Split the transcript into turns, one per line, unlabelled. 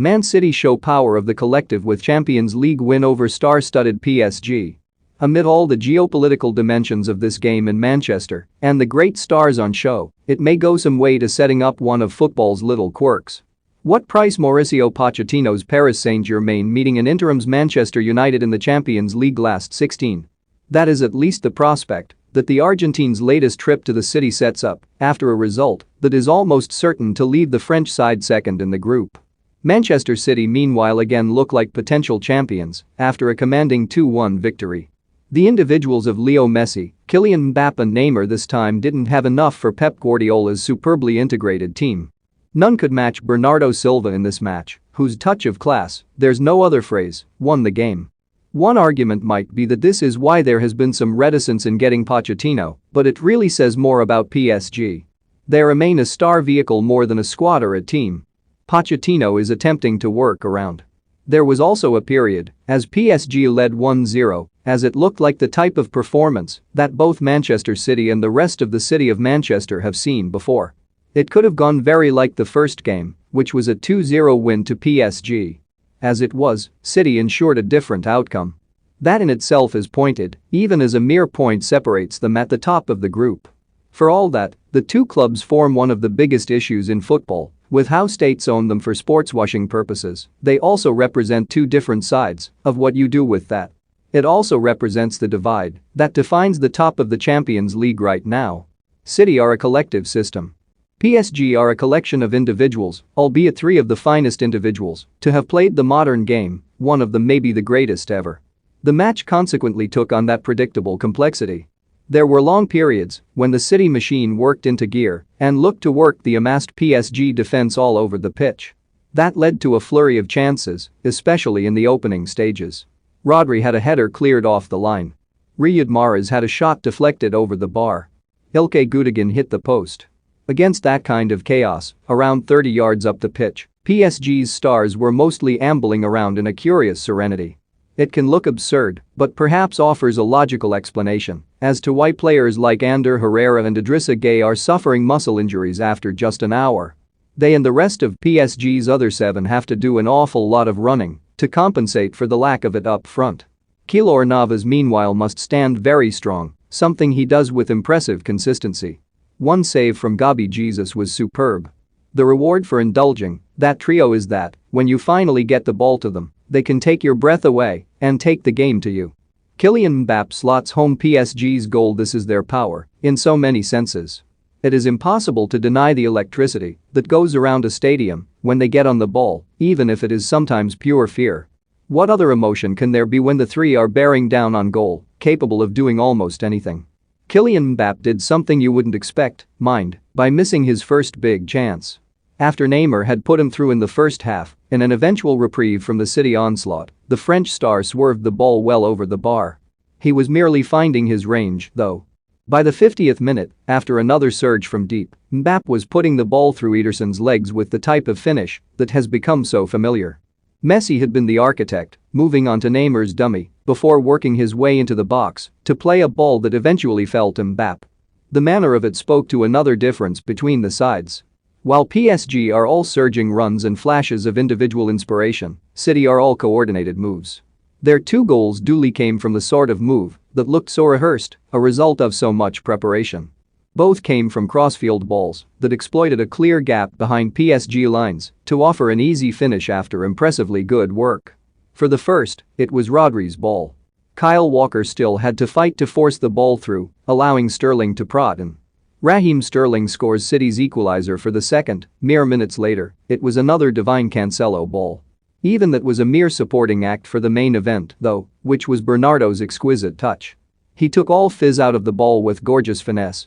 Man City show power of the collective with Champions League win over star-studded PSG. Amid all the geopolitical dimensions of this game in Manchester and the great stars on show, it may go some way to setting up one of football's little quirks. What price Mauricio Pochettino's Paris Saint-Germain meeting in interim's Manchester United in the Champions League last 16? That is at least the prospect that the Argentine's latest trip to the city sets up after a result that is almost certain to leave the French side second in the group. Manchester City meanwhile again look like potential champions after a commanding 2-1 victory. The individuals of Leo Messi, Kylian Mbappe and Neymar this time didn't have enough for Pep Guardiola's superbly integrated team. None could match Bernardo Silva in this match, whose touch of class, there's no other phrase, won the game. One argument might be that this is why there has been some reticence in getting Pochettino, but it really says more about PSG. They remain a star vehicle more than a squad or a team. Pochettino is attempting to work around. There was also a period, as PSG led 1-0, as it looked like the type of performance that both Manchester City and the rest of the city of Manchester have seen before. It could have gone very like the first game, which was a 2-0 win to PSG. As it was, City ensured a different outcome. That in itself is pointed, even as a mere point separates them at the top of the group. For all that, the two clubs form one of the biggest issues in football. With how states own them for sports-washing purposes, they also represent two different sides of what you do with that. It also represents the divide that defines the top of the Champions League right now. City are a collective system. PSG are a collection of individuals, albeit three of the finest individuals to have played the modern game, one of them maybe the greatest ever. The match consequently took on that predictable complexity. There were long periods when the City machine worked into gear and looked to work the amassed PSG defense all over the pitch. That led to a flurry of chances, especially in the opening stages. Rodri had a header cleared off the line. Riyad Mahrez had a shot deflected over the bar. Ilkay Gundogan hit the post. Against that kind of chaos, around 30 yards up the pitch, PSG's stars were mostly ambling around in a curious serenity. It can look absurd, but perhaps offers a logical explanation as to why players like Ander Herrera and Idrissa Gueye are suffering muscle injuries after just an hour. They and the rest of PSG's other 7 have to do an awful lot of running to compensate for the lack of it up front. Keylor Navas meanwhile must stand very strong, something he does with impressive consistency. One save from Gabi Jesus was superb. The reward for indulging that trio is that, when you finally get the ball to them, they can take your breath away and take the game to you. Kylian Mbappe slots home PSG's goal. This is their power, in so many senses. It is impossible to deny the electricity that goes around a stadium when they get on the ball, even if it is sometimes pure fear. What other emotion can there be when the three are bearing down on goal, capable of doing almost anything? Kylian Mbappe did something you wouldn't expect, mind, by missing his first big chance. After Neymar had put him through in the first half, in an eventual reprieve from the City onslaught, the French star swerved the ball well over the bar. He was merely finding his range, though. By the 50th minute, after another surge from deep, Mbappe was putting the ball through Ederson's legs with the type of finish that has become so familiar. Messi had been the architect, moving onto Neymar's dummy before working his way into the box to play a ball that eventually fell to Mbappe. The manner of it spoke to another difference between the sides. While PSG are all surging runs and flashes of individual inspiration, City are all coordinated moves. Their 2 goals duly came from the sort of move that looked so rehearsed, a result of so much preparation. Both came from crossfield balls that exploited a clear gap behind PSG lines to offer an easy finish after impressively good work. For the first, it was Rodri's ball. Kyle Walker still had to fight to force the ball through, allowing Sterling to prod in. Raheem Sterling scores City's equalizer for the second. Mere minutes later, it was another divine Cancelo ball. Even that was a mere supporting act for the main event, though, which was Bernardo's exquisite touch. He took all fizz out of the ball with gorgeous finesse,